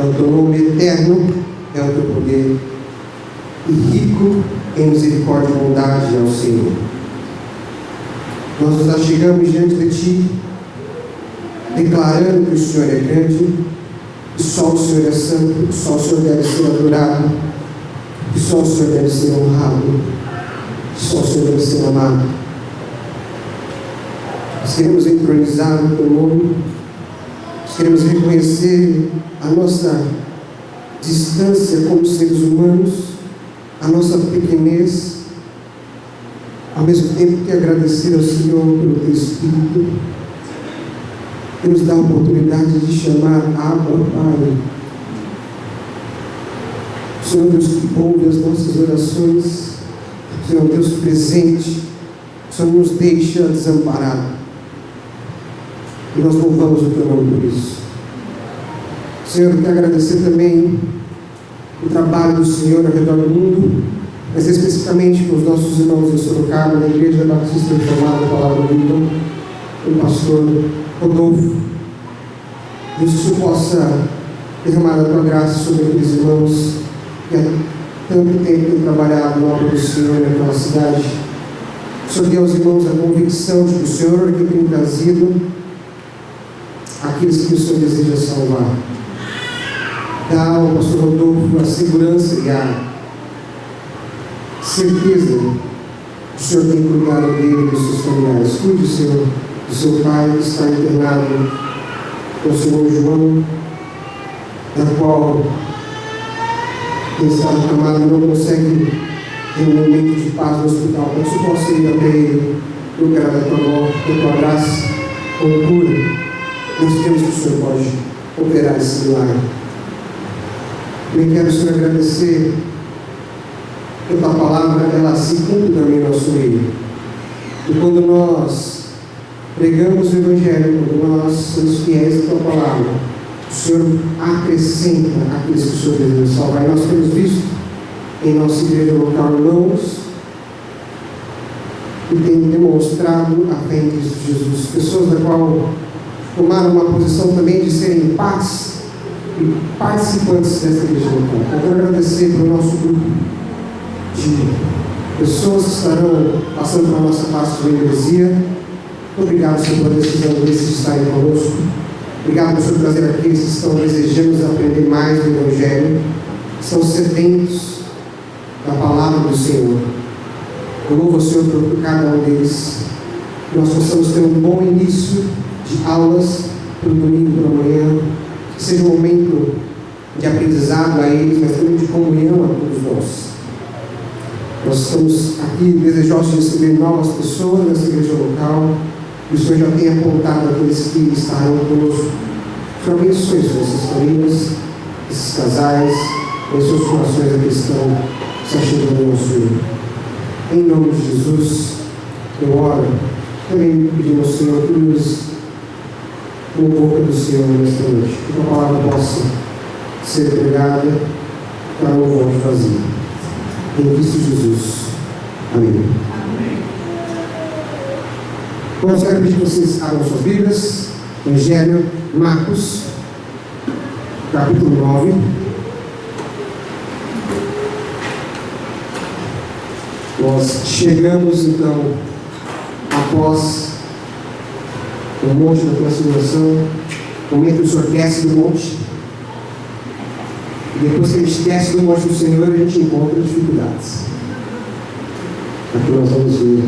é o teu nome, eterno é o teu poder, e rico em misericórdia e bondade é o Senhor. Nós nos achegamos diante de Ti, declarando que o Senhor é grande, que só o Senhor é santo, que só o Senhor deve ser adorado, que só o Senhor deve ser honrado, que só o Senhor deve ser amado. Nós queremos entronizar o teu nome, nós queremos reconhecer a nossa distância como seres humanos, a nossa pequenez, ao mesmo tempo que agradecer ao Senhor pelo teu Espírito, que nos dá a oportunidade de chamar Abba, Pai. Senhor Deus que ouve as nossas orações, Senhor Deus presente, Senhor nos deixa desamparado. E nós louvamos o teu nome por isso. Senhor, eu quero agradecer também o trabalho do Senhor ao redor do mundo, mas especificamente com os nossos irmãos em Sorocaba, na Igreja Batista Reformada, Palavra Viva, o pastor Rodolfo. Deus, que o Senhor possa derramar a tua graça sobre aqueles irmãos que há tanto tempo têm trabalhado na obra do Senhor naquela cidade. O Senhor deu aos irmãos a convicção de que o Senhor que tem trazido aqueles que o Senhor deseja salvar. Dá ao pastor Rodolfo a segurança e a certeza que o Senhor tem cuidado dele e dos seus familiares. Cuide, Senhor, do seu pai que está internado com o Senhor João, da qual tem estado acamado e não consegue ter um momento de paz no hospital. Que o Senhor possa ir até ele, eu quero da tua graça, com cura. Nós temos que o Senhor pode operar esse milagre. Eu quero, Senhor, agradecer que a tua palavra, ela se cumpre também no nosso meio. E quando nós pregamos o Evangelho, quando nós somos fiéis à tua palavra, o Senhor acrescenta aqueles que o Senhor deseja salvar. E nós temos visto em nossa igreja local irmãos que têm demonstrado a fé em Cristo Jesus. Pessoas da qual tomaram uma posição também de serem paz e participantes dessa igreja local. Eu quero agradecer pelo nosso grupo de pessoas que estarão passando pela nossa classe de membresia. Obrigado, Senhor, pela decisão deles de estarem conosco. Obrigado, Senhor, por trazer aqueles que estão desejando aprender mais do Evangelho, que estão sedentos da palavra do Senhor. Eu louvo o Senhor por cada um deles. Que nós possamos ter um bom início de aulas para o domingo pela manhã, que seja um momento de aprendizado a eles, mas também de comunhão a todos nós. Nós estamos aqui desejosos de receber novas pessoas nessa igreja local, e o Senhor já tem apontado aqueles que estarão conosco. O Senhor abençoe essas famílias, esses casais, em seus corações aqui estão se achegando ao Senhor. Em nome de Jesus, eu oro, também pedindo ao Senhor que nos com a boca do Senhor nesta noite, que a palavra possa ser pregada para o louvor de vazio. Em Cristo Jesus. Amém. Bom, eu quero pedir que vocês abram suas Bíblias, Evangelho, Marcos, capítulo 9. Nós chegamos então após o monte da transfiguração, o momento que o Senhor desce do monte, e depois que a gente desce do monte do Senhor, a gente encontra dificuldades. Aqui nós vamos ver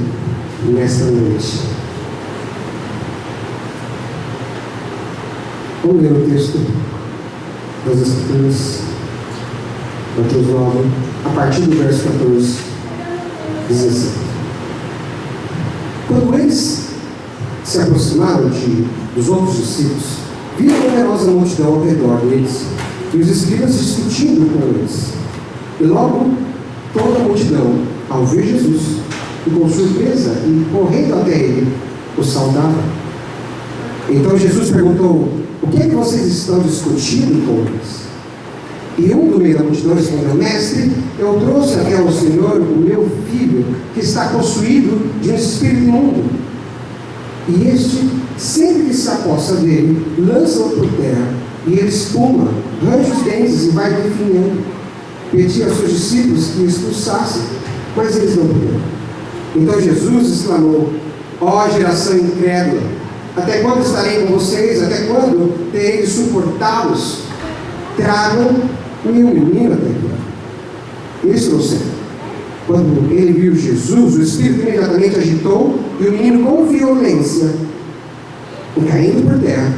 nesta noite. Vamos ler o texto das Escrituras, Mateus 9, a partir do verso 14, diz assim: quando eles se aproximaram dos outros discípulos, viram a numerosa multidão ao redor deles, e os escribas discutindo com eles. E logo toda a multidão, ao ver Jesus, e com surpresa, e correndo até ele, o saudava. Então Jesus perguntou: o que é que vocês estão discutindo com eles? E um do meio da multidão respondeu: mestre, eu trouxe até ao Senhor o meu filho, que está possuído de um espírito imundo. E este, sempre que se aposta dele, lança-o por terra, E ele espuma, arranja os dentes e vai definhando. Pedia aos seus discípulos que o expulsassem, mas eles não puderam. Então Jesus exclamou: ó geração incrédula, até quando estarei com vocês? Até quando terei de suportá-los? Tragam-me um menino até aqui. Eles trouxeram. Quando ele viu Jesus, o espírito imediatamente agitou e o menino, com violência, caindo por terra,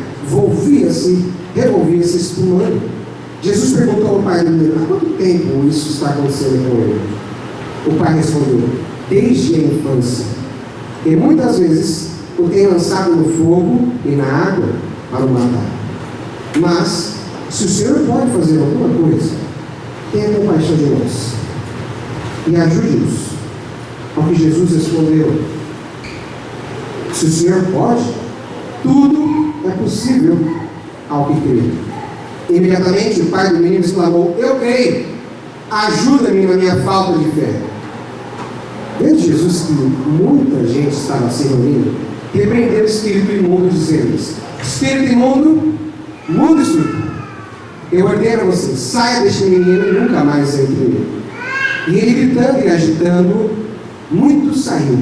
revolvia-se espumando. Jesus perguntou ao pai do menino: há quanto tempo isso está acontecendo com ele? O pai respondeu: desde a infância. E muitas vezes o tem lançado no fogo e na água para o matar. Mas, se o Senhor pode fazer alguma coisa, tenha compaixão de nós e ajude-nos. Ao que Jesus respondeu: se o Senhor pode, tudo é possível ao que crê. Imediatamente o pai do menino exclamou: eu creio, ajuda-me na minha falta de fé. Vendo Jesus que muita gente estava se reunindo, repreendeu o espírito imundo, dizendo-lhes: espírito imundo, muda isso. Eu ordeno a você, saia deste menino e nunca mais entre ele. E ele, gritando e agitando, muito saiu,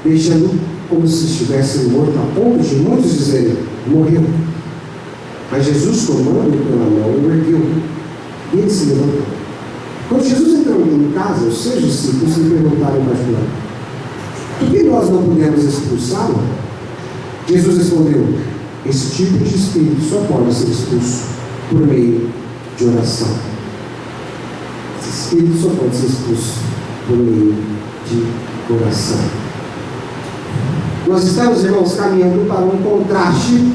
deixando como se estivesse morto, a ponto de muitos dizerem: morreu. Mas Jesus, tomando-o pela mão, o ergueu, e ele se levantou. Quando Jesus entrou em casa, os seus discípulos lhe perguntaram em particular: por que nós não pudemos expulsá-lo? Jesus respondeu: esse tipo de espírito só pode ser expulso por meio de oração. Esse espírito só pode ser expulso por meio de oração. Nós estamos, irmãos, caminhando para um contraste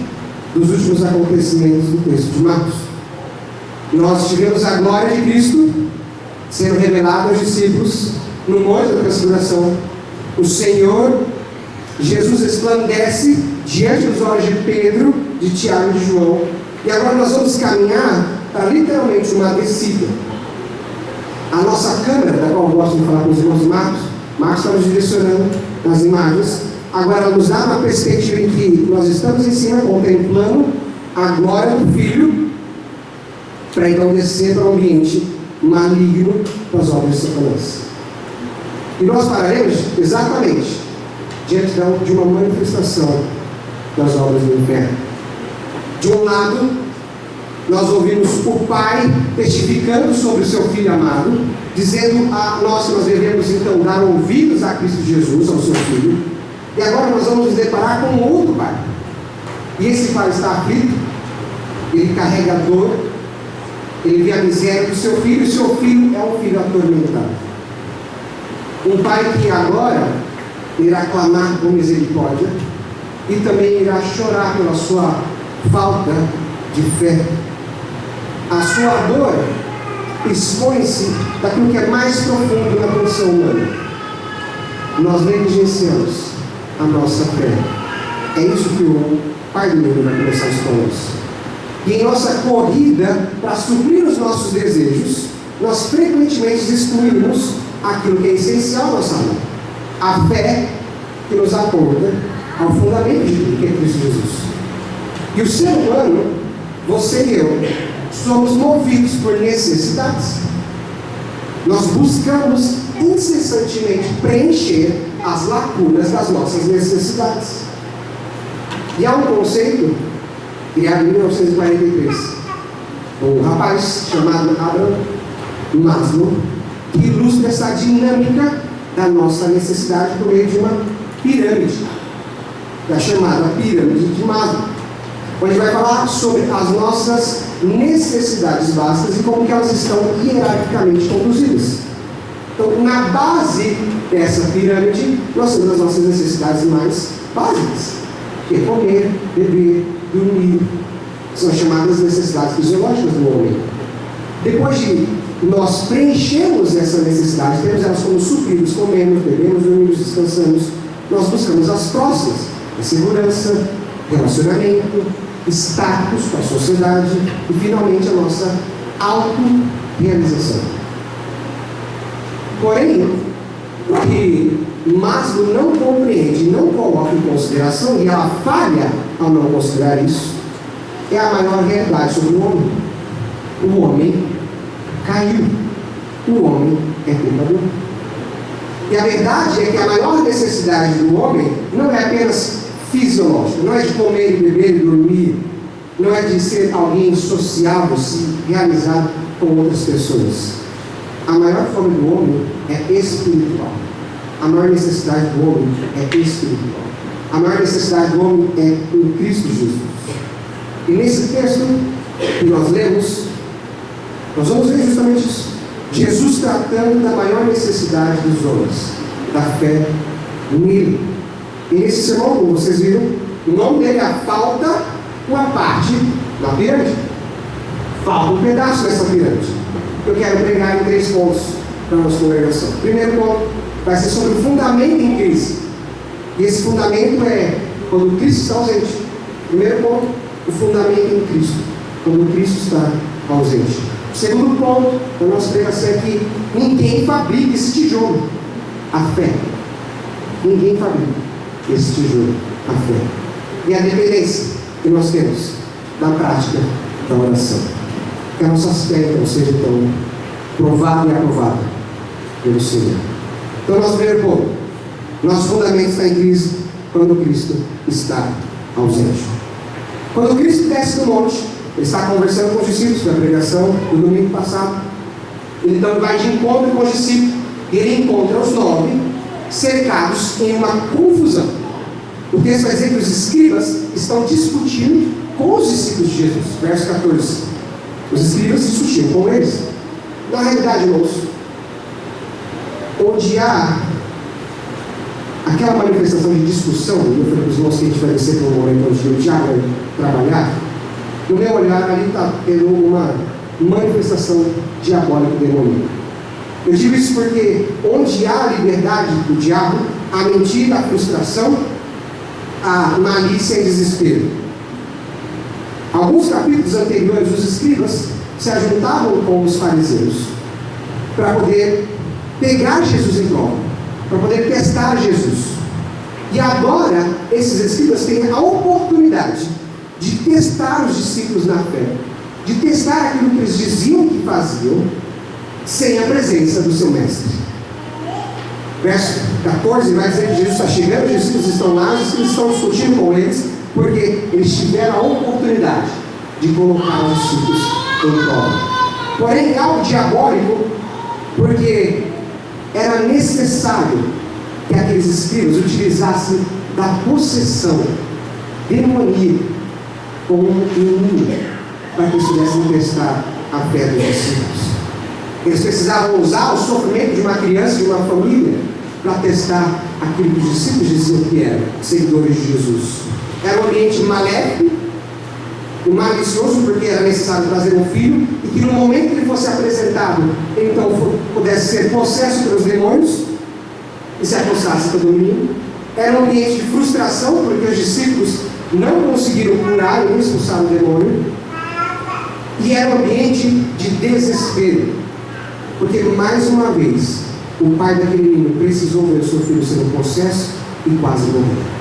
dos últimos acontecimentos do texto de Marcos. Nós tivemos a glória de Cristo sendo revelada aos discípulos no Monte da Transfiguração. O Senhor Jesus resplandece diante dos olhos de Pedro, de Tiago e de João. E agora nós vamos caminhar para literalmente uma descida. A nossa câmera, da qual eu gosto de falar com os irmãos Marcos está nos direcionando nas imagens. Agora nos dá uma perspectiva em que nós estamos em cima contemplando a glória do Filho, para então descer para o ambiente maligno das obras de Satanás. E nós pararemos exatamente diante de uma manifestação das obras do inferno. De um lado, nós ouvimos o Pai testificando sobre o seu Filho amado, dizendo a nós que nós devemos então dar ouvidos a Cristo Jesus, ao seu Filho. E agora nós vamos nos deparar com um outro pai. E esse pai está aflito, ele carrega a dor, ele vê a miséria do seu filho, e seu filho é um filho atormentado. Um pai que agora irá clamar por misericórdia e também irá chorar pela sua falta de fé. A sua dor expõe-se daquilo que é mais profundo na condição humana. Nós negligenciamos a nossa fé. É isso que o Pai do Mundo vai começar a expor-nos. E em nossa corrida para suprir os nossos desejos, nós frequentemente excluímos aquilo que é essencial à nossa alma: a fé que nos aponta ao fundamento de tudo que é Cristo Jesus. E o ser humano, você e eu, somos movidos por necessidades. Nós buscamos incessantemente preencher as lacunas das nossas necessidades. E há um conceito criado em 1943, um rapaz chamado Abraham Maslow, que ilustra essa dinâmica da nossa necessidade por meio de uma pirâmide, que é chamada pirâmide de Maslow, onde vai falar sobre as nossas necessidades básicas e como que elas estão hierarquicamente conduzidas. Então, na base dessa pirâmide, nós temos as nossas necessidades mais básicas, que é comer, beber, dormir. São chamadas necessidades fisiológicas do homem. Depois de nós preenchermos essa necessidade, temos elas como supridos, comemos, bebemos, dormimos, descansamos, nós buscamos as próximas: a segurança, relacionamento, status com a sociedade e, finalmente, a nossa autorrealização. Porém, o que Maslow não compreende, não coloca em consideração, e ela falha ao não considerar isso, é a maior realidade sobre o homem. O homem caiu. O homem é pecador. E a verdade é que a maior necessidade do homem não é apenas fisiológica, não é de comer, beber e dormir, não é de ser alguém sociável, se realizar com outras pessoas. A maior fome do homem é espiritual. A maior necessidade do homem é espiritual. A maior necessidade do homem é em Cristo Jesus. E nesse texto que nós lemos, nós vamos ver justamente isso. Jesus tratando da maior necessidade dos homens, da fé nele. E nesse sermão, como vocês viram, o nome dele é a falta, uma parte da pirâmide. Falta um pedaço dessa pirâmide. Eu quero pregar em 3 pontos para a nossa congregação. Primeiro ponto vai ser sobre o fundamento em Cristo. E esse fundamento é quando Cristo está ausente. Primeiro ponto, o fundamento em Cristo, quando Cristo está ausente. Segundo ponto da nossa pregação é que ninguém fabrica esse tijolo, a fé. Ninguém fabrica esse tijolo, a fé. E a dependência que nós temos da prática da oração. Que a nossa fé então seja então provada e aprovada pelo Senhor. Então, nosso primeiro ponto, nosso fundamento está em Cristo quando Cristo está ausente. Quando Cristo desce do monte, ele está conversando com os discípulos na pregação do domingo passado. Ele então vai de encontro com os discípulos e ele encontra os 9 cercados em uma confusão. O texto vai dizer que os escribas estão discutindo com os discípulos de Jesus. Verso 14. Os escribas discutiam com eles. Na realidade, irmãos, onde há aquela manifestação de discussão, eu falei para os irmãos que a gente vai descer para um momento onde o diabo vai trabalhar, no meu olhar ali está tendo uma manifestação diabólica demoníaca. Eu digo isso porque onde há a liberdade do diabo, a mentira, a frustração, a malícia e desespero. Alguns capítulos anteriores, os escribas se ajuntavam com os fariseus para poder pegar Jesus em prova, para poder testar Jesus. E agora, esses escribas têm a oportunidade de testar os discípulos na fé, de testar aquilo que eles diziam que faziam, sem a presença do seu mestre. Verso 14 vai dizer que Jesus está chegando, os discípulos estão lá, os discípulos estão discutindo com eles, porque eles tiveram a oportunidade de colocar os discípulos em prova. Porém, é algo diabólico, porque era necessário que aqueles escribas utilizassem da possessão demoníaca como um inimigo, para que eles pudessem testar a fé dos discípulos. Eles precisavam usar o sofrimento de uma criança, de uma família, para testar aquilo que os discípulos diziam que eram seguidores de Jesus. Era um ambiente maléfico e malicioso, porque era necessário trazer um filho, e que no momento que ele fosse apresentado, ele então pudesse ser possesso pelos demônios e se apostasse pelo menino. Era um ambiente de frustração, porque os discípulos não conseguiram curar e expulsar o demônio. E era um ambiente de desespero, porque mais uma vez o pai daquele menino precisou ver o seu filho sendo possesso e quase morreu.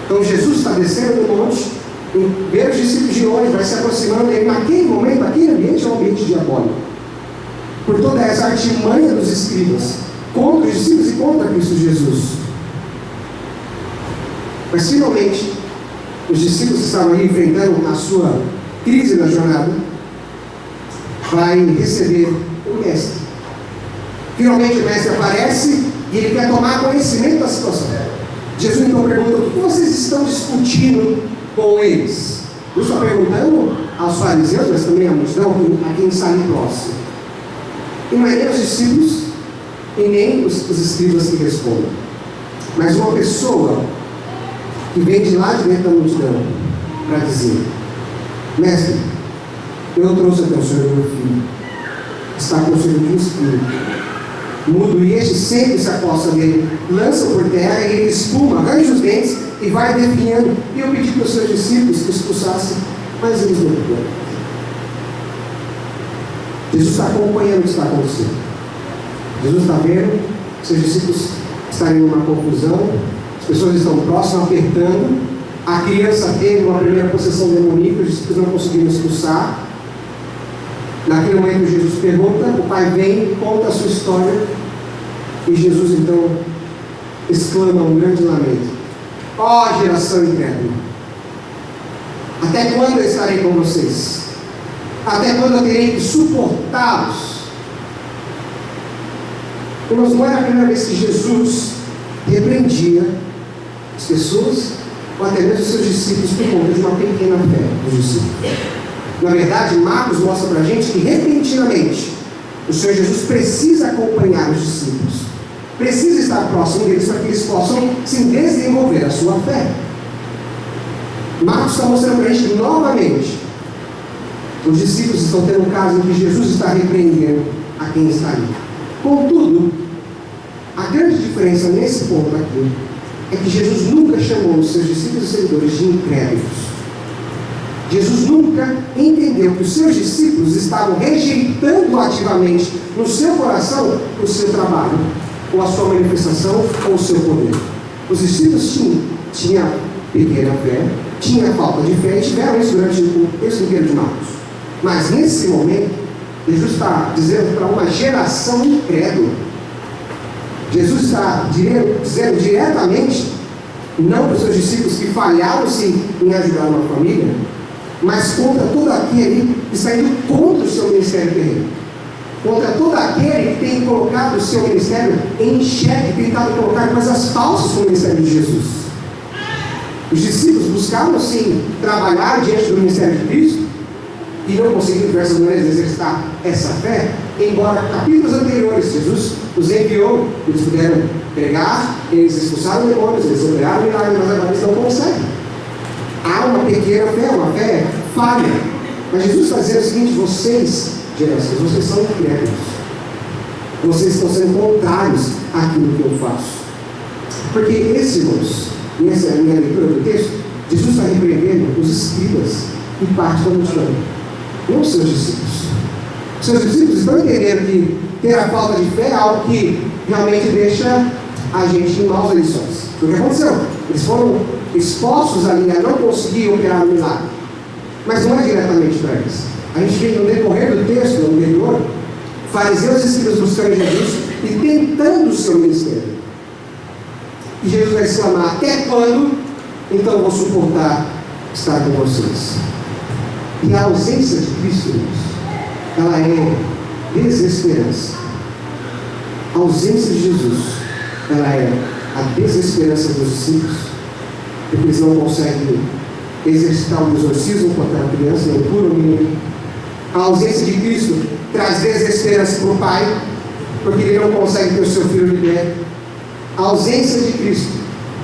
Então Jesus está descendo do monte, vê os discípulos de longe, vai se aproximando, e naquele momento, aquele ambiente é um ambiente diabólico, por toda essa artimanha dos escribas contra os discípulos e contra Cristo Jesus. Mas finalmente os discípulos que estavam aí enfrentando a sua crise na jornada vai receber o mestre. Finalmente o mestre aparece e ele quer tomar conhecimento da situação. Jesus então pergunta: o que vocês estão discutindo com eles? Eu estou perguntando aos fariseus, mas também à multidão, a quem está ali próximo. E não é nem os discípulos e nem os escribas que respondem, mas uma pessoa que vem de lá de dentro da multidão para dizer: mestre, eu trouxe até o Senhor meu filho, está possuído de um espírito mudo, e este sempre se aposta nele, lança por terra e ele espuma, arranja os dentes e vai definhando. E eu pedi para os seus discípulos que expulsassem, mas eles não puderam. Jesus está acompanhando o que está acontecendo. Jesus está vendo seus discípulos estarem numa confusão, as pessoas estão próximas, apertando, A criança teve uma primeira possessão demoníaca, os discípulos não conseguiram expulsar. Naquele momento Jesus pergunta, o pai vem, conta a sua história, e Jesus então exclama um grande lamento: ó geração incrédula, até quando eu estarei com vocês? Até quando eu terei que suportá-los? Irmãos, não era a primeira vez que Jesus repreendia as pessoas, ou até mesmo os seus discípulos, por conta de uma pequena fé dos discípulos. Na verdade, Marcos mostra para a gente que repentinamente o Senhor Jesus precisa acompanhar os discípulos, precisa estar próximo deles para que eles possam se desenvolver a sua fé. Marcos está mostrando para a gente que novamente os discípulos estão tendo um caso em que Jesus está repreendendo a quem está ali. Contudo, a grande diferença nesse ponto aqui é que Jesus nunca chamou os seus discípulos e seguidores de incrédulos. Jesus nunca entendeu que os seus discípulos estavam rejeitando ativamente no seu coração o seu trabalho, ou a sua manifestação, ou o seu poder. Os discípulos tinham pequena fé, tinham falta de fé, e tiveram isso durante o texto inteiro de Marcos. Mas nesse momento, Jesus está dizendo para uma geração incrédula. Jesus está dizendo diretamente, não para os seus discípulos que falharam sim em ajudar uma família, mas contra todo aquele que está indo contra o seu ministério terreno, contra todo aquele que tem colocado o seu ministério em xeque, tentado colocar coisas falsas no ministério de Jesus. Os discípulos buscavam sim trabalhar diante do ministério de Cristo e não conseguiram de diversas maneiras exercitar essa fé, embora capítulos anteriores Jesus os enviou, eles puderam pregar, eles expulsaram demônios, eles operaram milagres, mas agora eles não conseguem. Há uma pequena fé, uma fé falha. Mas Jesus está dizendo o seguinte: vocês, gerações, vocês são incrédulos. Vocês estão sendo contrários àquilo que eu faço. Porque esses irmãos, e essa é a minha leitura do texto, Jesus está repreendendo os escribas e parte da multidão, não os seus discípulos. Os seus discípulos estão entendendo que ter a falta de fé é algo que realmente deixa a gente em maus lições. Foi o que aconteceu. Eles foram expostos ali a não conseguir operar o milagre. Mas não é diretamente para eles. A gente vê no decorrer do texto anterior, fariseus e escribas buscando Jesus e tentando o seu ministério. E Jesus vai exclamar: até quando então vou suportar estar com vocês? E a ausência de Cristo, ela é desesperança. A ausência de Jesus, ela é a desesperança dos discípulos, porque eles não conseguem exercitar o exorcismo com aquela criança, nem por um menino. A ausência de Cristo traz desesperança para o pai, porque ele não consegue ter o seu filho liberto. A ausência de Cristo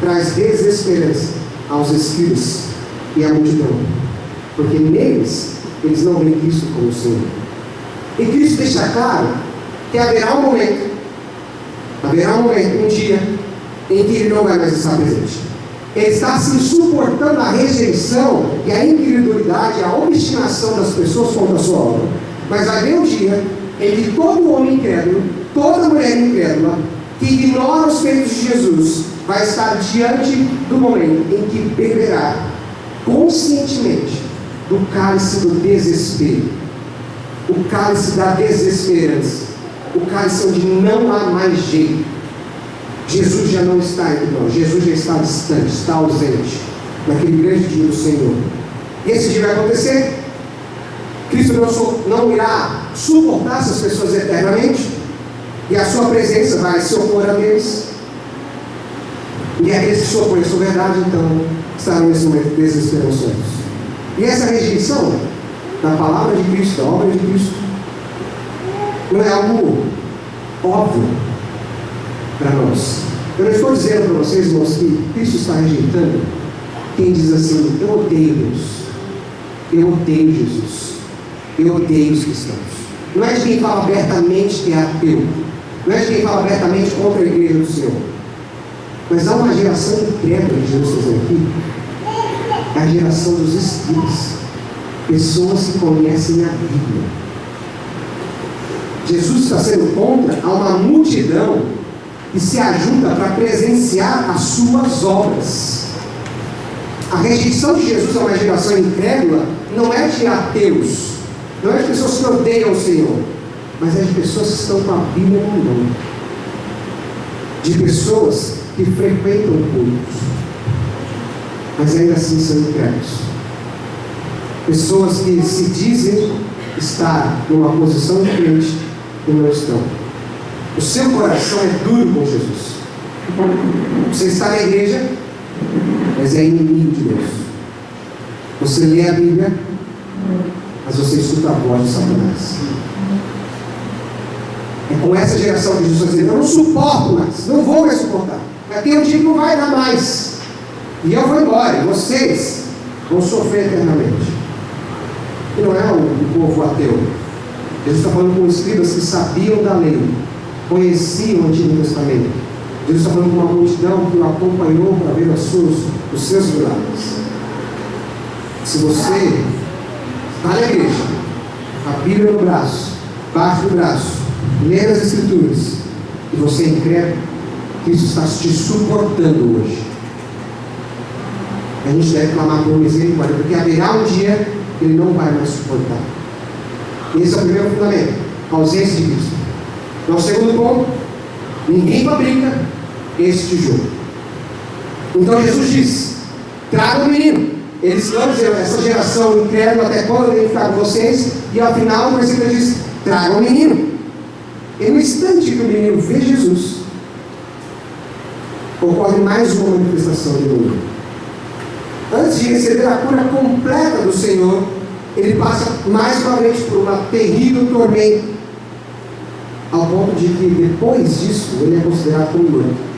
traz desesperança aos escribas e à multidão, porque neles eles não veem Cristo como o Senhor. E Cristo deixa claro que haverá um momento, um dia, em que ele não vai mais estar presente. Ele está se suportando a rejeição e a incredulidade, a obstinação das pessoas contra a sua obra. Mas vai haver um dia em que todo homem incrédulo, toda mulher incrédula, que ignora os feitos de Jesus, vai estar diante do momento em que beberá conscientemente do cálice do desespero, o cálice da desesperança, o cálice onde não há mais jeito. Jesus já não está entre nós, Jesus já está distante, está ausente, naquele grande dia do Senhor. E esse dia vai acontecer. Cristo não irá suportar essas pessoas eternamente, e a sua presença vai se opor a eles. E aqueles que se opõem à sua verdade, então, estarão nesse momento desesperançosos. E essa rejeição da palavra de Cristo, da obra de Cristo, não é algo óbvio para nós. Eu não estou dizendo para vocês, irmãos, que Cristo está rejeitando quem diz assim: eu odeio Deus, eu odeio Jesus, eu odeio os cristãos. Não é de quem fala abertamente que é ateu, não é de quem fala abertamente contra a igreja do Senhor. Mas há uma geração incrédula que Jesus está dizendo aqui, é a geração dos escribas, pessoas que conhecem a Bíblia. Jesus está sendo contra a uma multidão que se ajuda para presenciar as suas obras. A rejeição de Jesus a uma geração incrédula não é de ateus, não é de pessoas que odeiam o Senhor, mas é de pessoas que estão com a Bíblia na mão, de pessoas que frequentam cultos, mas ainda assim são incrédulos, pessoas que se dizem estar numa posição de crente e não estão. O seu coração é duro com Jesus. Você está na igreja, mas é inimigo de Deus. Você lê a Bíblia, mas você escuta a voz de Satanás. É com essa geração que Jesus diz: eu não suporto mais, não vou mais suportar. Vai ter um dia que não vai dar mais, e eu vou embora, e vocês vão sofrer eternamente. E não é o povo ateu. Jesus está falando com escribas que sabiam da lei, conheciam o Antigo Testamento. Jesus está falando com uma multidão que o acompanhou para ver os seus milagres. Se você está na igreja, a Bíblia no braço, baixo do braço, lê as Escrituras, e você é incrédulo, Cristo está te suportando hoje. A gente deve clamar por misericórdia, porque haverá um dia que Ele não vai mais suportar. Esse é o primeiro fundamento, a ausência de Cristo. Nosso segundo ponto: ninguém fabrica esse tijolo. Então Jesus diz: traga o menino. Eles vão dizer: essa geração incrédula, até quando eu devo ficar com vocês? E ao final o versículo diz: traga o menino. E no instante que o menino vê Jesus, ocorre mais uma manifestação de dor. Antes de receber a cura completa do Senhor, ele passa mais uma vez por uma terrível tormenta, ao ponto de que depois disso ele é considerado como morto.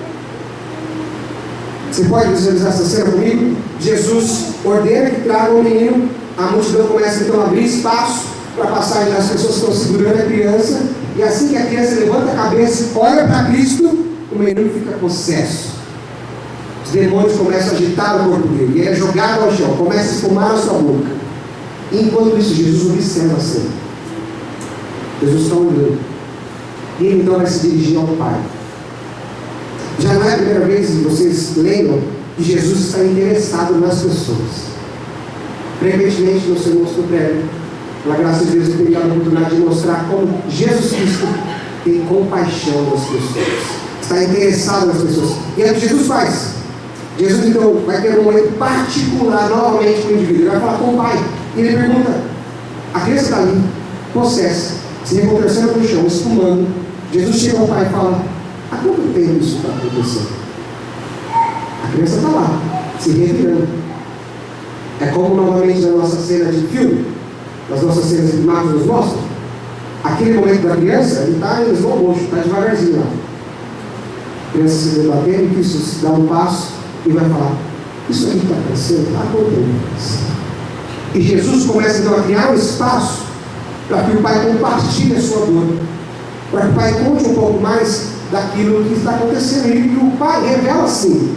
Você pode visualizar essa cena comigo? Jesus ordena que tragam o menino, a multidão começa então a abrir espaço para a passagem das pessoas que estão segurando a criança, e assim que a criança levanta a cabeça, olha para Cristo, o menino fica possesso. Os demônios começam a agitar o corpo dele, e ele é jogado ao chão, começa a espumar a sua boca. E enquanto isso, Jesus observa a cena. Jesus está olhando. E ele então vai se dirigir ao Pai. Já não é a primeira vez que vocês lembram que Jesus está interessado nas pessoas. Frequentemente no sermão que eu prego, pela graça de Deus, eu tenho a oportunidade de mostrar como Jesus Cristo tem compaixão das pessoas, está interessado nas pessoas. E é o que Jesus faz. Jesus então vai ter um momento particular novamente com o indivíduo. Ele vai falar com o Pai. E ele pergunta: a criança está ali, possessa, se reconversando no chão, espumando. Jesus chega ao Pai e fala: há quanto tempo isso está acontecendo? A criança está lá, se revirando. É como novamente na nossa cena de filme, nas nossas cenas que Marcos nos mostra. Aquele momento da criança, ele está em slow motion, está devagarzinho lá. A criança se debatendo, e Cristo se dá um passo e vai falar: isso aqui está acontecendo há quanto tempo? E Jesus começa então a criar um espaço para que o Pai compartilhe a sua dor, para que o Pai conte um pouco mais daquilo que está acontecendo. E o Pai revela assim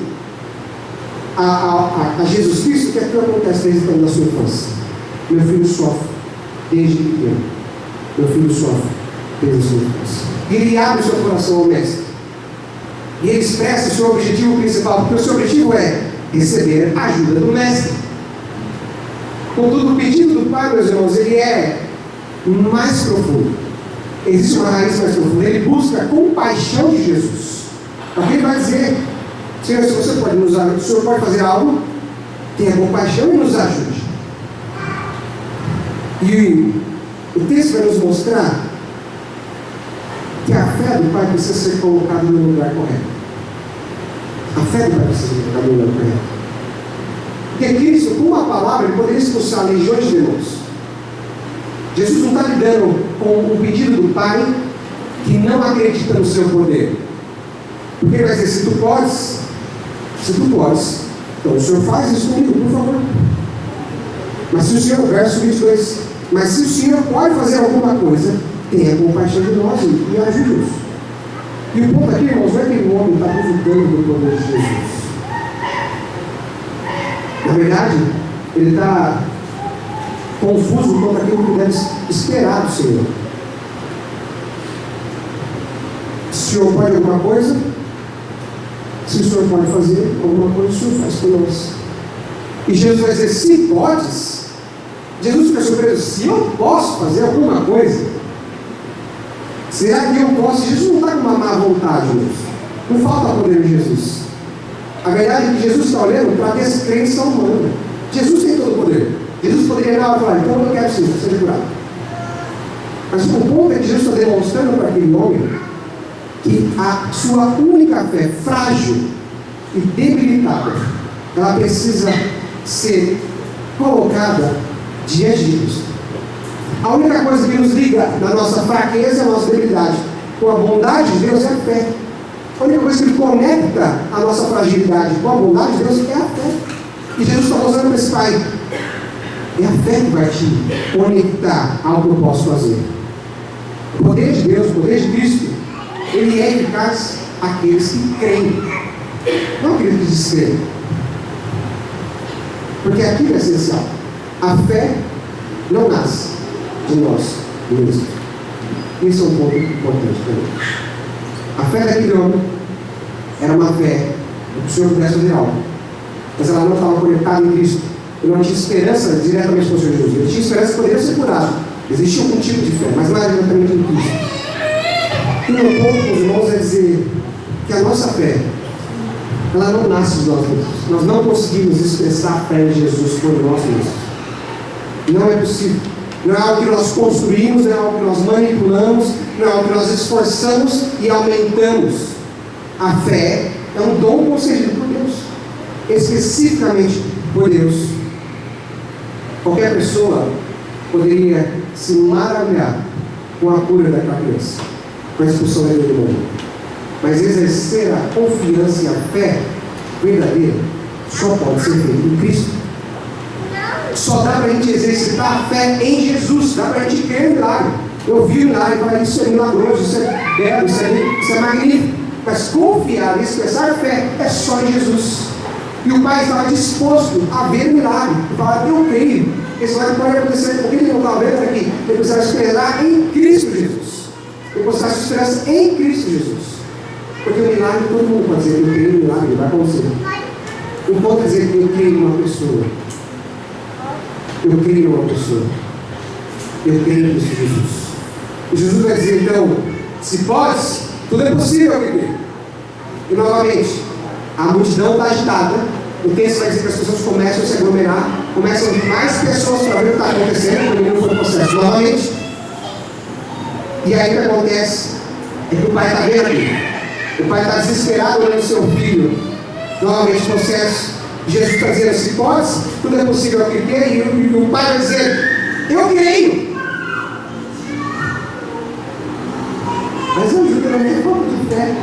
a Jesus Cristo que aquilo acontece desde a sua infância. Meu filho sofre desde pequeno. Meu filho sofre desde a sua infância. E ele abre o seu coração ao Mestre. E ele expressa o seu objetivo principal, porque o seu objetivo é receber a ajuda do Mestre. Contudo, o pedido do Pai, meus irmãos, ele é mais profundo. Existe uma raiz mais profunda. Ele busca a compaixão de Jesus. Porque ele vai dizer: Senhor, se você pode nos ajudar, o Senhor pode fazer algo, tenha compaixão e nos ajude. E o texto vai nos mostrar que a fé do Pai precisa ser colocada no lugar correto. A fé do Pai precisa ser colocada no lugar correto. Porque Cristo, com uma palavra, ele poderia expulsar legiões de demônios. Jesus não está lidando com o pedido do Pai que não acredita no seu poder. Porque ele vai dizer: se tu podes, então o Senhor faz isso comigo, por favor. Mas se o Senhor, verso 22, mas se o Senhor pode fazer alguma coisa, tenha compaixão de nós e ajude-nos. E o ponto aqui, irmãos, não é que o homem está duvidando do poder de Jesus. Na verdade, ele está confuso quanto aquilo que deve esperar do Senhor. Se o Senhor pode alguma coisa, se o Senhor pode fazer alguma coisa, o Senhor faz por nós. E Jesus vai dizer, se podes. Jesus fica surpreso, se eu posso fazer alguma coisa, será que eu posso? Jesus não está com uma má vontade, irmãos. Não falta poder em Jesus. A verdade é que Jesus está olhando para a descrença humana. Jesus tem todo o poder. Jesus poderia dar e falar, então eu quero sim, ser curado. Mas o ponto é que Jesus está demonstrando para aquele homem que a sua única fé, frágil e debilitada, ela precisa ser colocada diante de Cristo. A única coisa que nos liga na nossa fraqueza e a nossa debilidade com a bondade de Deus é a fé. A única coisa que conecta a nossa fragilidade com a bondade de Deus é a fé. E Jesus está mostrando para esse pai, é a fé que vai te conectar ao que eu posso fazer. O poder de Deus, o poder de Cristo, ele é eficaz àqueles que creem, não aqueles que descreem. Porque aquilo é essencial. A fé não nasce de nós mesmos. Esse é um ponto importante também. A fé daquele homem era uma fé que o Senhor pudesse fazer algo, mas ela não estava conectada em Cristo. Ele não tinha esperança diretamente com o Senhor Jesus. Ele tinha esperança que poderia ser curado. Existia algum tipo de fé, mas não era diretamente em Cristo. E o meu ponto, meus irmãos, é dizer que a nossa fé, ela não nasce de nós mesmos. Nós não conseguimos expressar a fé em Jesus por nós mesmos. Não é possível. Não é algo que nós construímos, não é algo que nós manipulamos, não é algo que nós esforçamos e aumentamos. A fé é um dom concedido por Deus, especificamente por Deus. Qualquer pessoa poderia se maravilhar com a cura daquela criança, com a expulsão dele do mundo. Mas exercer a confiança e a fé verdadeira só pode ser feito em Cristo. Só dá para a gente exercitar a fé em Jesus, dá para a gente crer no milagre. Eu vi o milagre e falei, isso é milagroso, isso é belo, isso é magnífico. Mas confiar e expressar fé é só em Jesus. E o pai estava disposto a ver o milagre. E falar, eu creio. Esse milagre pode acontecer, porque ele não estava vendo aqui. Ele precisava esperar em Cristo Jesus. Ele precisava esperar em Cristo Jesus. Porque o milagre, todo mundo pode dizer, eu creio no milagre, vai acontecer. O ponto é dizer que eu creio numa pessoa. Eu creio numa pessoa. Eu creio em Cristo Jesus. E Jesus vai dizer, então, se podes, tudo é possível, querido. E novamente, a multidão está agitada. O texto vai dizer que as pessoas começam a se aglomerar, começam a vir mais pessoas para ver o que está acontecendo, porque não foi o processo novamente. E aí o que acontece é que o pai está vendo aqui. O pai está desesperado olhando o seu filho. Novamente o processo. Jesus está dizendo, se pode, tudo é possível ao que crê. E o pai vai dizer, eu creio. Mas ajuda na minha falta de fé.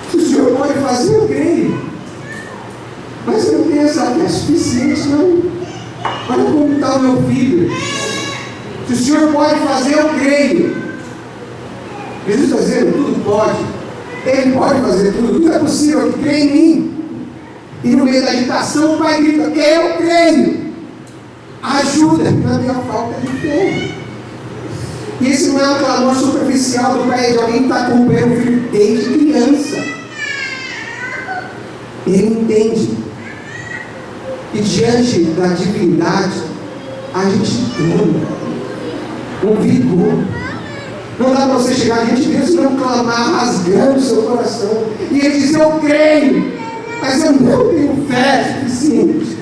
Se o Senhor pode fazer, eu creio. Mas eu não tenho essa fé suficiente, não. Olha como está o meu filho. Se o Senhor pode fazer, eu creio. Jesus está dizendo, tudo pode. Ele pode fazer tudo. Tudo é possível, que crê em mim. E no meio da agitação, o pai grita, eu creio. Ajuda na minha falta de fé. E esse não é um clamor superficial do pai de alguém que está acompanhando o filho desde criança. Ele entende. E diante da divindade, a gente clama com vigor. Não dá para você chegar diante de Deus e não clamar, rasgando o seu coração. E ele diz, eu creio, mas eu não tenho fé suficiente.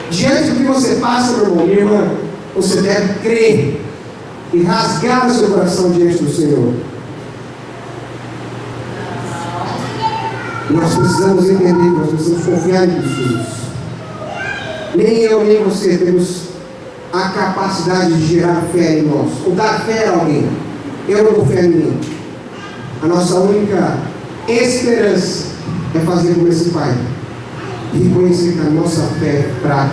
Diante do que você passa, meu irmão, minha irmã, você deve crer e rasgar o seu coração diante do Senhor. Nós precisamos entender, nós precisamos confiar em Jesus. Nem eu, nem você temos a capacidade de gerar fé em nós, ou dar fé a alguém. Eu não dou fé em mim. A nossa única esperança é fazer como esse pai, e reconhecer que a nossa fé é fraca,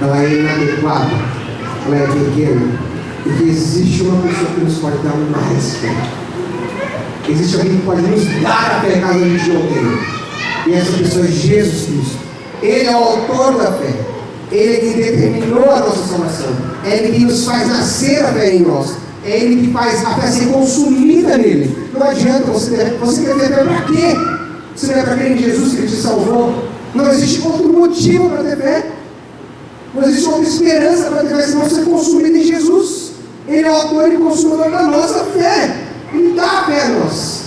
ela é inadequada, ela é pequena, e que existe uma pessoa que nos pode dar mais fé. Existe alguém que pode nos dar a fé caso a gente não tenha. E essa pessoa é Jesus Cristo. Ele é o autor da fé. Ele é quem determinou a nossa salvação. É Ele que nos faz nascer a fé em nós. É Ele que faz a fé ser consumida nele. Não adianta você quer ter fé para quê? se não é para crer em Jesus que Ele te salvou, não existe outro motivo para ter fé. Não existe outra esperança para ter fé, senão ser consumido em Jesus. Ele é o autor e consumador da nossa fé. Ele dá a fé a nós.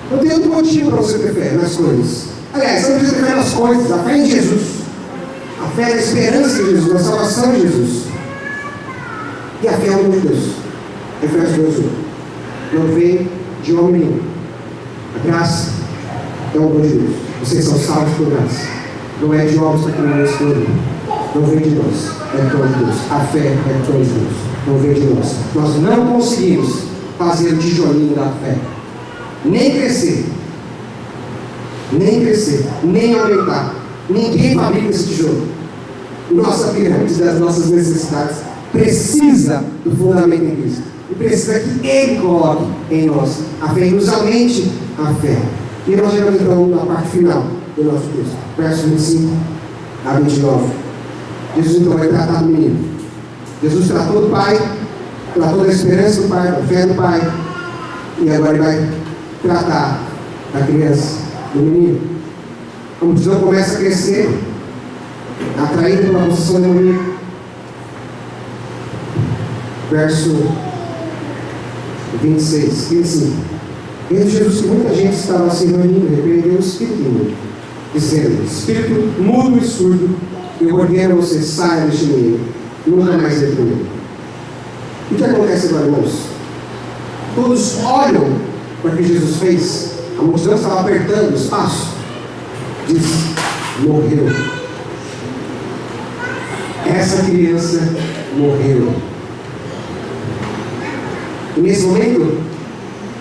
Não tem outro motivo para você ter fé nas coisas. Aliás, você não precisa ter fé nas coisas, a fé em Jesus. A fé é a esperança em Jesus, a salvação em Jesus. E a fé é o nome de Deus. Efésios 2:1. Não vem de homem nenhum. A graça é o dom de Deus. Vocês são salvos por graça. Não é de obras para que não escolhem. Não vem de nós. É dom de Deus. A fé é dom de Deus. Não vem de nós. Nós não conseguimos fazer o tijolinho da fé. Nem crescer. Nem aumentar. Ninguém fabrica esse tijolo. Nossa pirâmide das nossas necessidades precisa do fundamento em Cristo. E precisa que Ele coloque em nós a fé e nos aumente a fé. E nós chegamos então na parte final do nosso texto, versos 25 a 29. Jesus então vai tratar do menino. Jesus tratou do pai, tratou da esperança do pai, da fé do pai, e agora ele vai tratar da criança, do menino. A multidão começa a crescer, atraída pela possessão demoníaca. Verso 25. Vendo Jesus que muita gente estava se reunindo, repreendeu o espírito imundo, dizendo: espírito mudo e surdo, eu ordeno você, saia deste menino, nunca mais repreendeu. O que acontece agora, irmãos? Todos olham para o que Jesus fez, a multidão estava apertando o espaço, diz: morreu. Essa criança morreu. E nesse momento,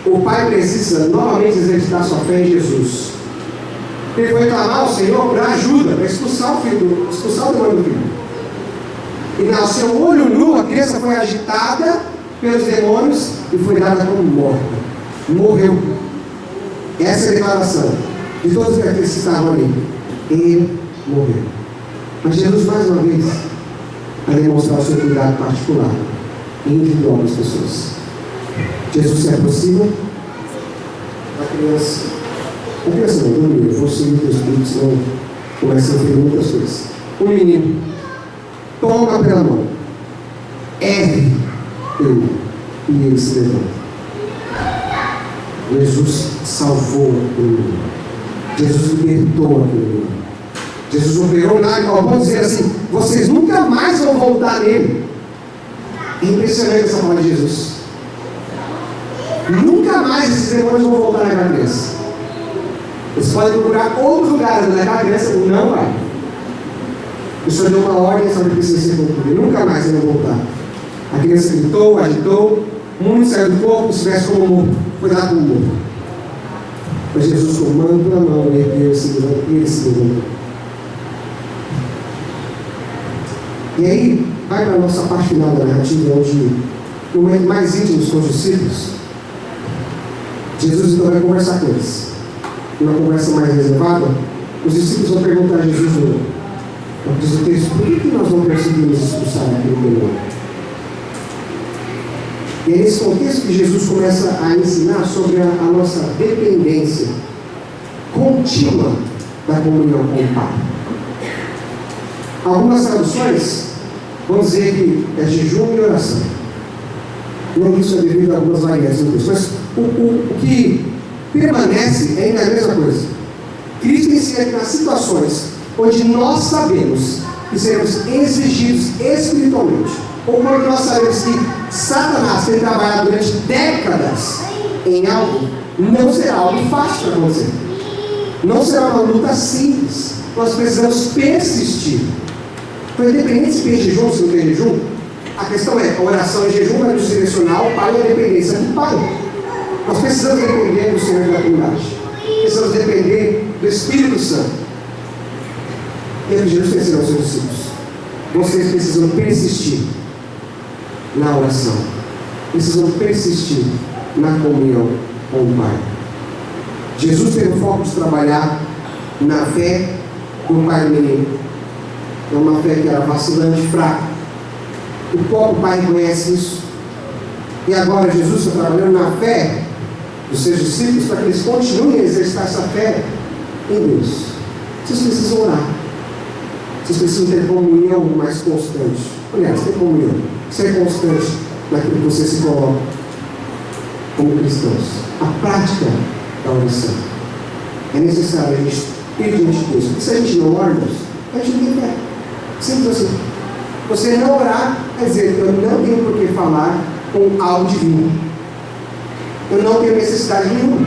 o pai precisa novamente exercitar sua fé em Jesus. Ele foi clamar ao Senhor por ajuda, para expulsar o demônio do filho. E ao seu olho nu, a criança foi agitada pelos demônios e foi dada como morta. Morreu. Essa é a declaração de todos aqueles que estavam ali. Ele morreu. Mas Jesus, mais uma vez, vai demonstrar o seu cuidado particular e individual das pessoas. Jesus se aproxima da criança. A criança não, do menino. Vou seguir o teu espírito, senão começa a ter muitas coisas. O menino toma pela mão, ergue ele, e ele se levanta. Jesus salvou aquele menino. Jesus libertou aquele menino. Jesus operou nada. Vamos dizer assim: vocês nunca mais vão voltar nele. É impressionante essa palavra de Jesus. Nunca mais esses demônios vão voltar naquela criança. Eles podem procurar outros lugares, mas naquela criança não vai. O Senhor deu uma ordem, essa ordem precisa ser cumprida. Nunca mais eles vão voltar. A criança gritou, agitou, muito saiu do corpo, se tivesse como morto, foi dado como morto. Mas Jesus, tomando pela mão, ele se levantou. E aí, vai para a nossa parte final da narrativa, onde, no momento mais íntimo com os discípulos, Jesus então vai conversar com eles. Numa conversa mais reservada, os discípulos vão perguntar a Jesus, diz o texto: por que nós não conseguimos expulsar aquele demônio? E é nesse contexto que Jesus começa a ensinar sobre a nossa dependência contínua da comunhão com o Pai. Algumas traduções vão dizer que é jejum e oração. Não, isso é devido a algumas variantes no texto, mas o que permanece é ainda a mesma coisa. Cristo ensina que nas situações onde nós sabemos que seremos exigidos espiritualmente, ou quando nós sabemos que Satanás tem trabalhado durante décadas em algo, não será algo fácil para acontecer. Não será uma luta simples. Nós precisamos persistir. Então, independente se tem jejum ou se não tem jejum, a questão é: a oração em jejum vai nos direcionar ao Pai e a dependência do Pai. Nós precisamos depender do Senhor da Trindade. Precisamos depender do Espírito Santo. E é que Jesus ensinou aos seus discípulos: vocês precisam persistir na oração. Precisam persistir na comunhão com o Pai. Jesus teve o foco de trabalhar na fé do pai do menino. É uma fé que era vacilante, fraca. O próprio Pai reconhece isso. E agora Jesus está trabalhando na fé dos seus discípulos para que eles continuem a exercitar essa fé em Deus. Vocês precisam orar. Vocês precisam ter comunhão mais constante. Aliás, ter comunhão. Ser constante naquilo que vocês se colocam como cristãos. A prática da oração. É necessário a gente ir diante de Deus. Porque se a gente não ora, a gente não tem fé. Simples assim. Você não orar, quer dizer, eu não tenho por que falar com algo divino. Eu não tenho necessidade nenhuma.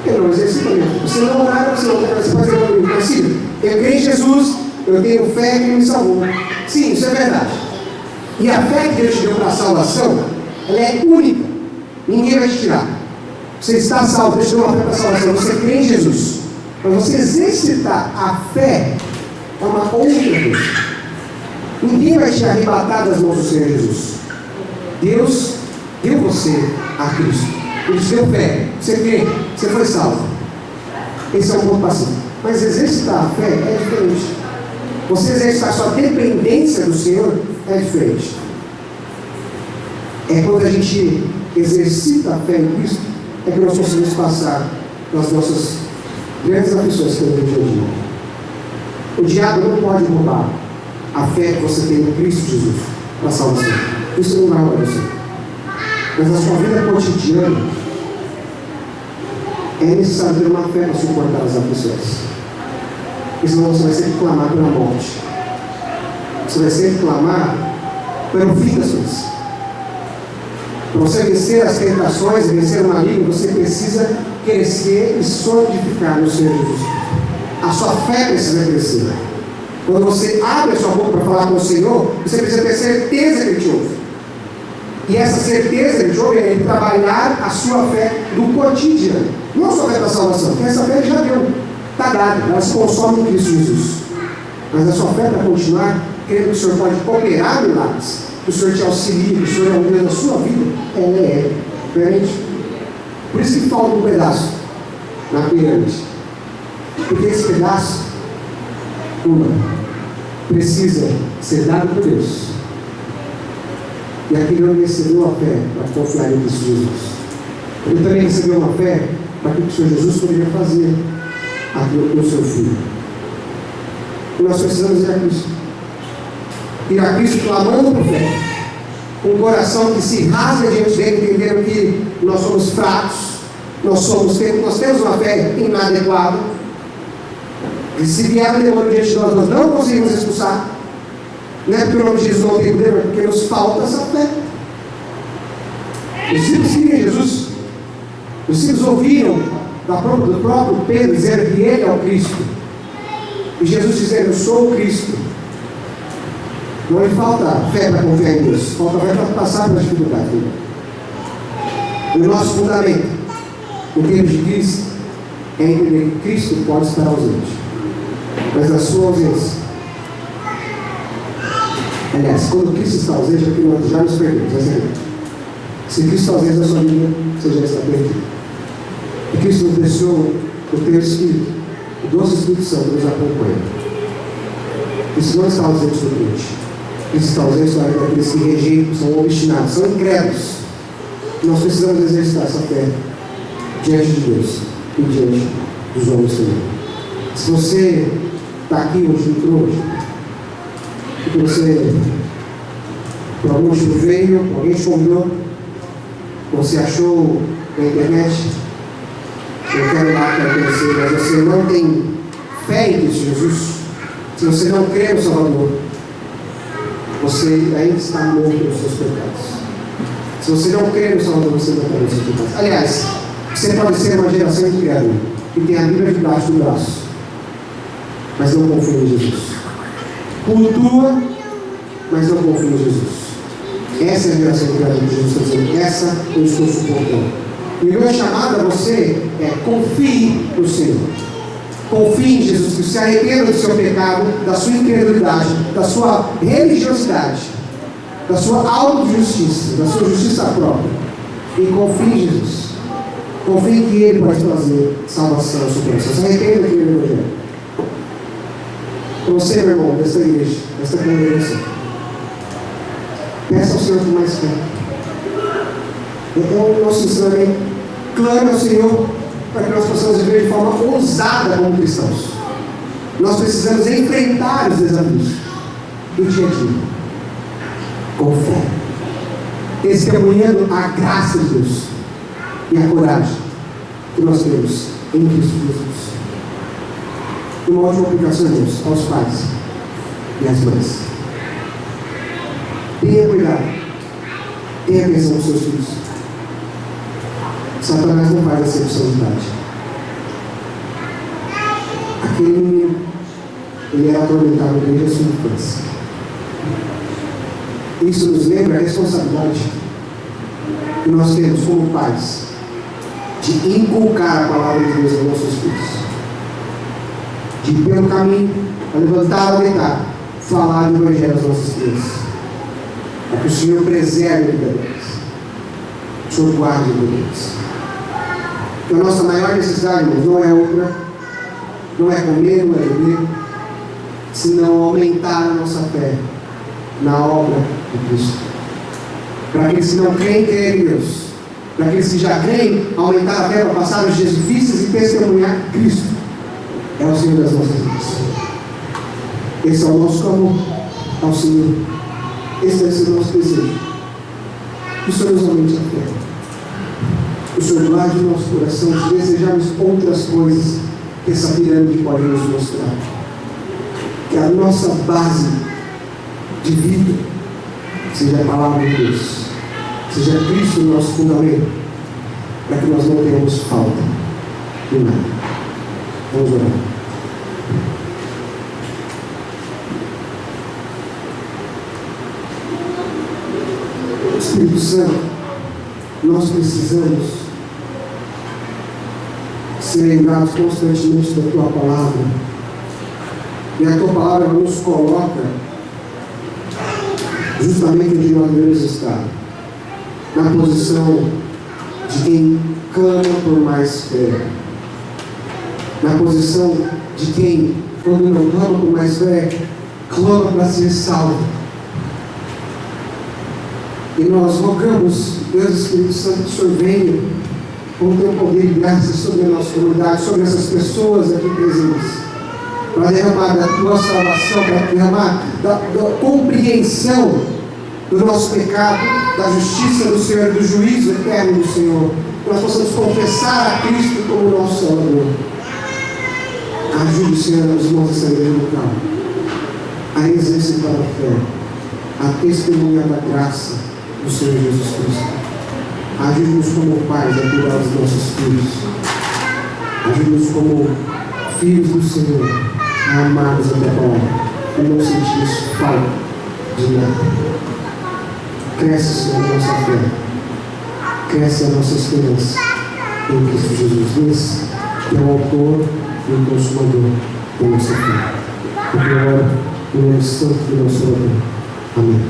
Eu não exercito mesmo. Você não orar, você não tem. Você pode dizer comigo, mas sim, eu creio em Jesus, eu tenho fé que Ele me salvou. Sim, isso é verdade. E a fé que Deus te deu para a salvação, ela é única. Ninguém vai te tirar. Você está salvo, Deus te deu uma fé para a salvação. Você crê em Jesus. Mas você exercitar a fé é uma outra coisa. Ninguém vai te arrebatar das mãos do Senhor Jesus. Deus deu você a Cristo. Ele te deu fé. Você crê, você foi salvo. Esse é um ponto passivo. Mas exercitar a fé é diferente. Você exercitar a sua dependência do Senhor é diferente. É quando a gente exercita a fé em Cristo, é que nós conseguimos passar nas nossas grandes aflições que temos no dia a dia. O diabo não pode roubar a fé que você tem em Cristo Jesus para a salvação. Isso não vai roubar você. Mas na sua vida cotidiana é necessário ter uma fé para suportar as aflições. Porque senão você vai sempre clamar pela morte. Você vai sempre clamar pelo fim das coisas. Para você vencer as tentações e vencer o maligno, você precisa crescer e solidificar no Senhor Jesus. A sua fé precisa crescer. Quando você abre a sua boca para falar com o Senhor, você precisa ter certeza que Ele te ouve. E essa certeza que Ele te ouve é Ele trabalhar a sua fé do cotidiano. Não a sua fé da salvação, porque essa fé Ele já deu. Está dada, ela se consome em Cristo Jesus. Mas a sua fé para continuar, crendo que o Senhor pode operar milagres, que o Senhor te auxilia, que o Senhor é o Deus da sua vida, ela é diferente. Por isso que falta um pedaço na pirâmide. Porque esse pedaço, precisa ser dado por Deus. E aquele homem recebeu a fé para confiar em Cristo Jesus. Ele também recebeu uma fé para que o Senhor Jesus poderia fazer aquilo com o seu filho. E nós precisamos ir a Cristo. Ir a Cristo clamando por fé. Com um coração que se rasga diante dele, entendendo que nós somos fracos, nós temos uma fé inadequada. E se vier o demônio diante de nós, nós não conseguimos expulsar. Não é porque o nome de Jesus não tem poder, mas porque nos falta essa fé. Os discípulos queriam Jesus. Os discípulos ouviram do próprio Pedro dizer que ele é o Cristo. E Jesus dizendo, eu sou o Cristo. Não lhe falta fé para confiar em Deus. Falta fé para passar pelas dificuldades. O nosso fundamento, em termos de Cristo, é entender que Cristo pode estar ausente. Mas na sua ausência, aliás, quando Cristo está ausente, é porque nós já nos perdemos. Se Cristo está ausente da sua vida, você já está perdido. E Cristo nos deixou o teu Espírito, o doce Espírito Santo nos acompanha. Cristo não está ausente do crente. Cristo está ausente daqueles que rejeitam, são obstinados, são incrédulos. Nós precisamos exercitar essa fé diante de Deus e diante dos homens também. Se você está aqui hoje, entrou hoje, porque você, por algum motivo veio, alguém te convidou, você achou na internet, eu quero lá para conhecer, mas você não tem fé em Cristo Jesus, se você não crê no Salvador, você ainda está morto nos seus pecados. Se você não crê no Salvador, você não está nos seus pecados. Aliás, você pode ser uma geração incrédula, que tem a Bíblia debaixo do braço, mas não confia em Jesus. Cultua, mas não confia em Jesus. Essa é a geração incrédula que Jesus está dizendo. Essa eu estou suportando. E o meu chamado a você é: confie no Senhor. Confie em Jesus Cristo. Se arrependa do seu pecado, da sua incredulidade, da sua religiosidade, da sua autojustiça, da sua justiça própria. E confie em Jesus. Confie que Ele pode trazer salvação ao seu coração. Se arrependa daquele evangelho. Você, meu irmão, desta igreja, desta congregação, peça ao Senhor com mais fé. Então, o nosso ensinamento: clame ao Senhor, para que nós possamos viver de forma ousada como cristãos. Nós precisamos enfrentar os desafios do dia a dia com fé, testemunhando a graça de Deus e a coragem que nós temos em Cristo Jesus. E uma última aplicação, irmãos, aos pais e às mães. Tenha cuidado, tenha atenção aos seus filhos. Satanás não faz acepção de idade. Aquele menino, ele era atormentado desde a sua infância. Isso nos lembra a responsabilidade que nós temos como pais de inculcar a palavra de Deus aos nossos filhos, de ir pelo caminho, a levantar ou deitar, falar do Evangelho aos nossos filhos, para que o Senhor preserve a vida deles, o Senhor guarde a vida deles. Porque a nossa maior necessidade, irmãos, não é outra, não é comer, não é beber, senão aumentar a nossa fé na obra de Cristo. Para aqueles que não creem, creem em Deus. Para aqueles que já creem, aumentar a fé para passar os dias difíceis e testemunhar Cristo. É o Senhor das nossas vidas. Esse é o nosso clamor ao Senhor. Esse deve ser o nosso desejo. Que o Senhor nos aumente a fé. O Senhor guarde o nosso coração de desejarmos outras coisas que essa pirâmide pode nos mostrar. Que a nossa base de vida seja a palavra de Deus, seja Cristo o nosso fundamento, para que nós não tenhamos falta de nada. Vamos orar. Espírito Santo, nós precisamos ser lembrados constantemente da Tua palavra, e a Tua palavra nos coloca justamente onde nós devemos estar, na posição de quem clama por mais fé, na posição de quem, quando não clama por mais fé, clama para ser salvo. E nós rogamos, Deus Espírito Santo, que o Senhor venha com o Teu poder e graça sobre a nossa comunidade, sobre essas pessoas aqui presentes, para derramar da Tua salvação, para derramar da compreensão do nosso pecado, da justiça do Senhor, do juízo eterno do Senhor, que nós possamos confessar a Cristo como nosso Salvador. Ajude o Senhor os irmãos dessa igreja local a exercitar a fé, a testemunhar da graça do Senhor Jesus Cristo. Ajude-nos como pais a cuidar dos nossos filhos. Ajude-nos como filhos do Senhor a amarmos a Tua palavra e não sentirmos falta de nada. Cresce, Senhor, a nossa fé. Cresce a nossa esperança em Cristo Jesus. Esse que é o autor e o consumador da nossa fé. Porque ora, no nome santo do nosso Salvador. Amém.